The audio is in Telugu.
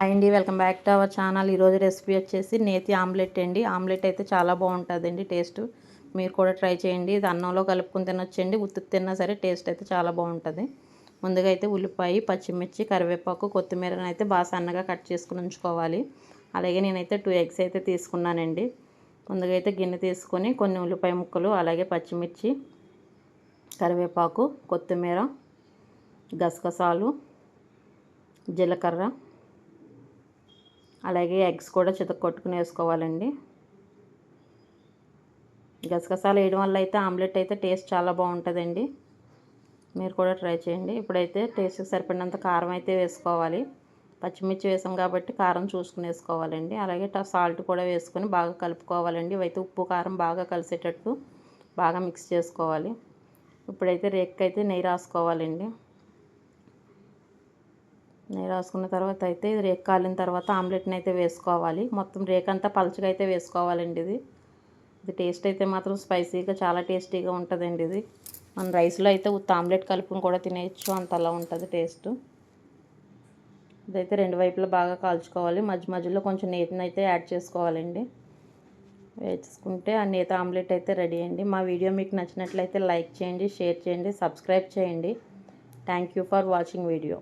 హాయ్ అండి, welcome back to our channel. ఈరోజు రెసిపీ వచ్చేసి నేతి ఆమ్లెట్ అండి. ఆమ్లెట్ అయితే చాలా బాగుంటుందండి టేస్ట్. మీరు కూడా ట్రై చేయండి. ఇది అన్నంలో కలుపుకొని తినొచ్చండి, ఉత్తి తిన్నా సరే టేస్ట్ అయితే చాలా బాగుంటుంది. ముందుగా అయితే ఉల్లిపాయ, పచ్చిమిర్చి, కరివేపాకు, కొత్తిమీరని అయితే బాగా సన్నగా కట్ చేసుకుని ఉంచుకోవాలి. అలాగే నేనైతే 2 ఎగ్స్ అయితే తీసుకున్నానండి. ముందుగా అయితే గిన్నె తీసుకొని కొన్ని ఉల్లిపాయ ముక్కలు, అలాగే పచ్చిమిర్చి, కరివేపాకు, కొత్తిమీర, గసగసాలు, జీలకర్ర, అలాగే ఎగ్స్ కూడా చితక్కొట్టుకుని వేసుకోవాలండి. గసగసాలు వేయడం వల్ల అయితే ఆమ్లెట్ అయితే టేస్ట్ చాలా బాగుంటుందండి. మీరు కూడా ట్రై చేయండి. ఇప్పుడైతే టేస్ట్కి సరిపడినంత కారం అయితే వేసుకోవాలి. పచ్చిమిర్చి వేసాం కాబట్టి కారం చూసుకుని వేసుకోవాలండి. అలాగే సాల్ట్ కూడా వేసుకొని బాగా కలుపుకోవాలండి. ఇవైతే ఉప్పు కారం బాగా కలిసేటట్టు బాగా మిక్స్ చేసుకోవాలి. ఇప్పుడైతే రేక్కైతే నెయ్యి రాసుకోవాలండి. నెయ్యి రాసుకున్న తర్వాత అయితే రేక్ కాలిన తర్వాత ఆమ్లెట్ని అయితే వేసుకోవాలి. మొత్తం రేక్ అంతా పలచగా అయితే వేసుకోవాలండి. ఇది టేస్ట్ అయితే మాత్రం స్పైసీగా చాలా టేస్టీగా ఉంటుందండి. ఇది మన రైస్లో అయితే ఉత్త ఆమ్లెట్ కలుపుకొని కూడా తినేయచ్చు, అంతలా ఉంటుంది టేస్ట్. ఇదైతే రెండు వైపులా బాగా కాల్చుకోవాలి. మధ్య మధ్యలో కొంచెం నేతిని అయితే యాడ్ చేసుకోవాలండి. వేసుకుంటే ఆ నేతి ఆమ్లెట్ అయితే రెడీ అండి. మా వీడియో మీకు నచ్చినట్లయితే లైక్ చేయండి, షేర్ చేయండి, సబ్స్క్రైబ్ చేయండి. Thank you for watching video.